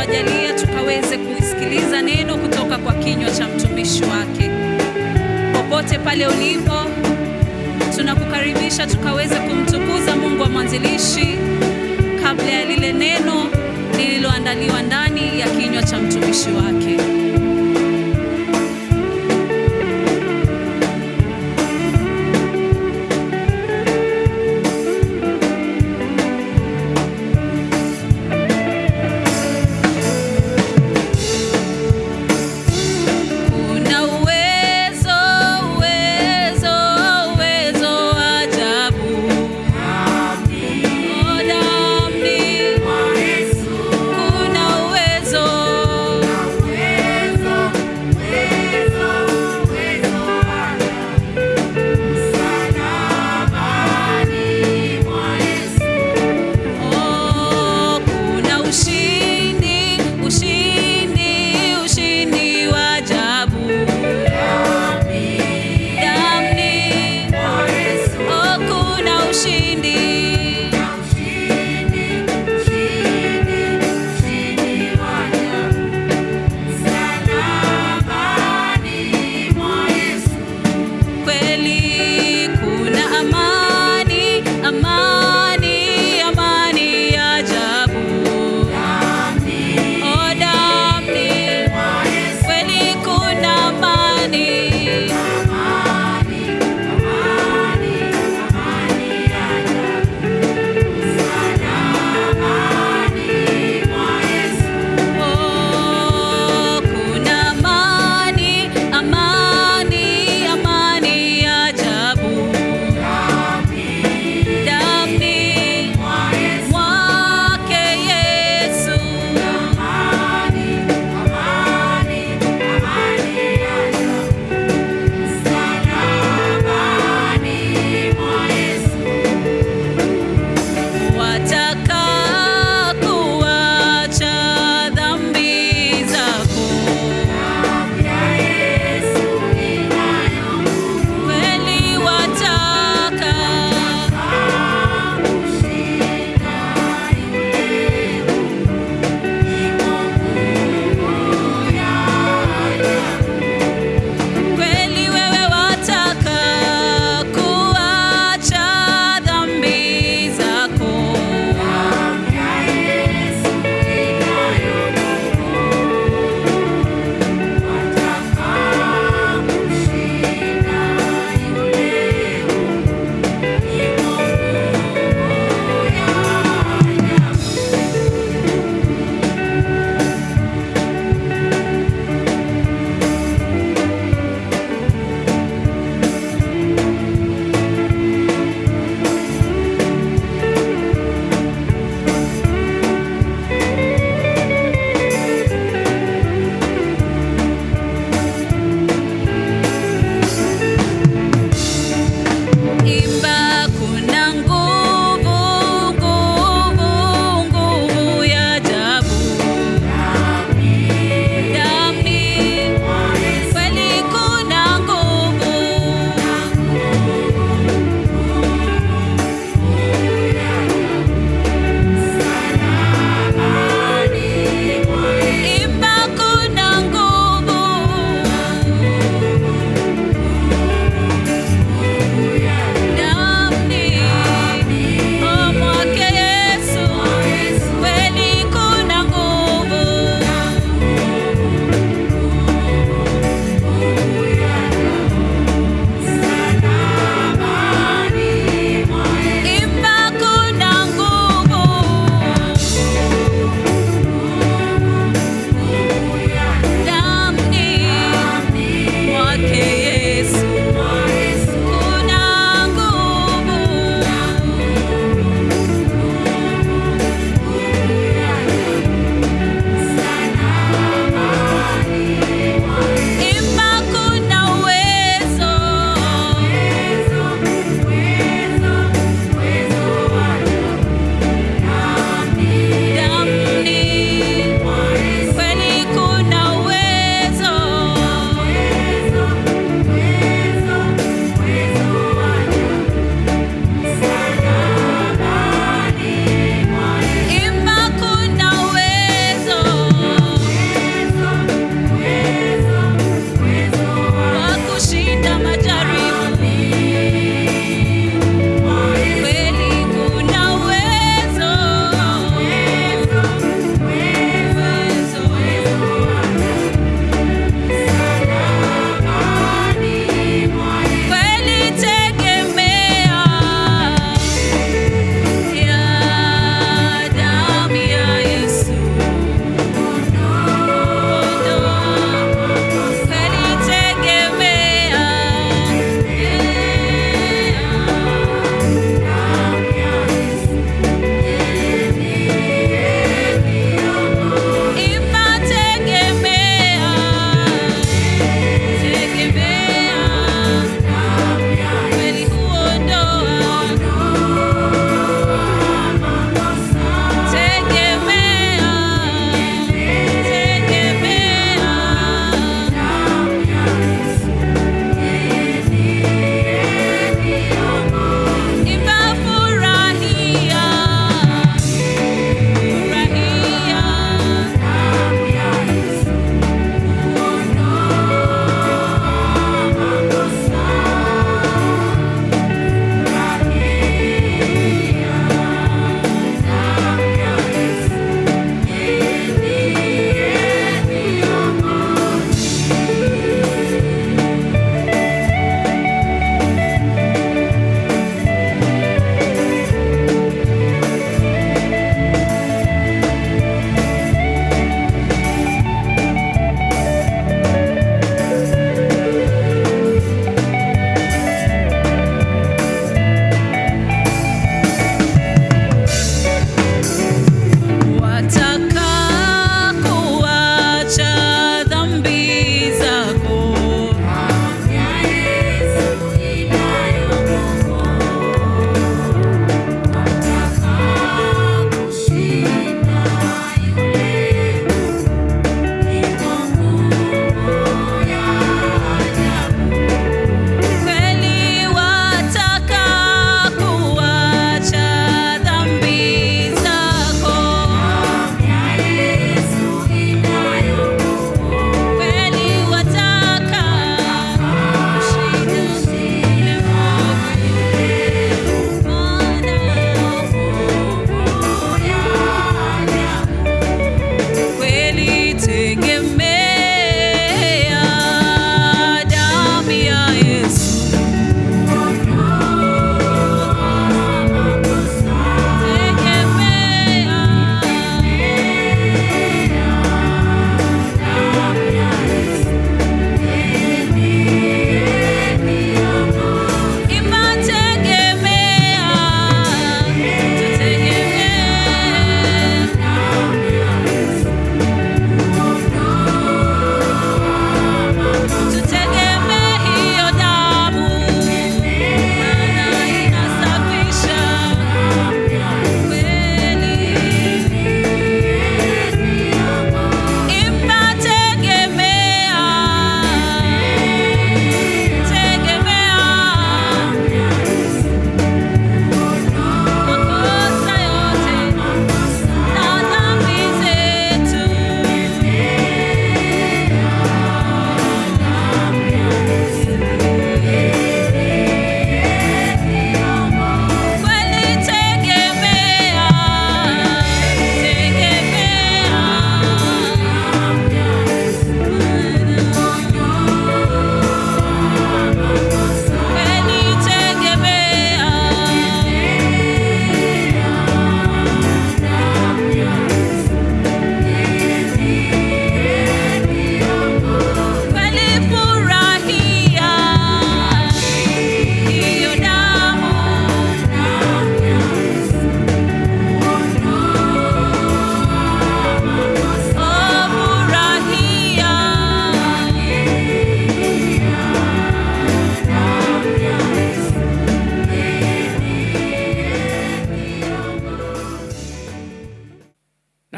atawajalia tukaweze kusikiliza neno kutoka kwa kinywa cha mtumishi wake. Popote pale ulipo, tunakukaribisha tukaweze kumtukuza Mungu wa mwanzilishi kabla ya lile neno lililoandaliwa ndani ya kinywa cha mtumishi wake. Amani ya ajabu.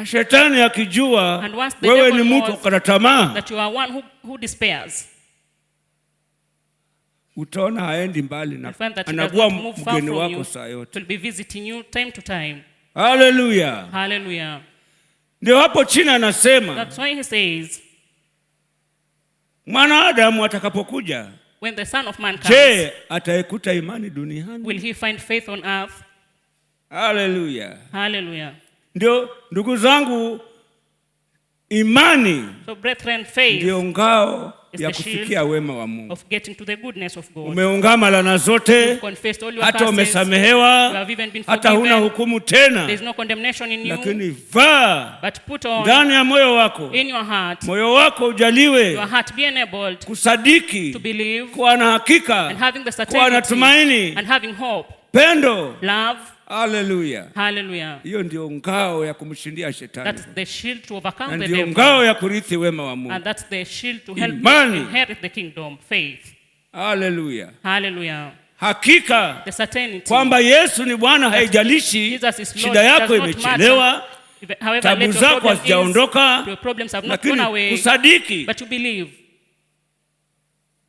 Na shetani akijua wewe ni mtu ukata tamaa, that you are one who despairs, utaona haendi mbali na anakuwa mgeni wako saa yote. Will be visiting you time to time. Hallelujah. Hallelujah. Ndio hapo chini anasema, that's why he says, mwanadamu atakapokuja, when the Son of Man comes, je, ataikuta imani duniani? Will he find faith on earth? Hallelujah. Hallelujah. Ndio ndugu zangu, imani, so brethren, faith ndio ngao ya kufikia wema wa Mungu. Of getting to the goodness of God. Umeungama laana zote, hata umesamehewa, hata huna hukumu tena. There is no condemnation in you. Lakini vaa ndani ya moyo wako, in your heart, moyo wako ujaliwe, your heart be enabled kusadiki, to believe, kuwa na hakika, and having the certainty, kuwa na tumaini, and having hope, pendo, love. Hallelujah. Hallelujah. Hiyo ndio ngao ya kumshindia shetani. That's the shield to overcome the devil. Ndio ngao ya kurithi wema wa Mungu. And that's the shield to help you inherit the kingdom, faith. Hallelujah. Hallelujah. Hakika the certainty kwamba Yesu ni Bwana, haijalishi shida yako imechelewa, tabu zako hazijaondoka, lakini kusadiki, but you believe,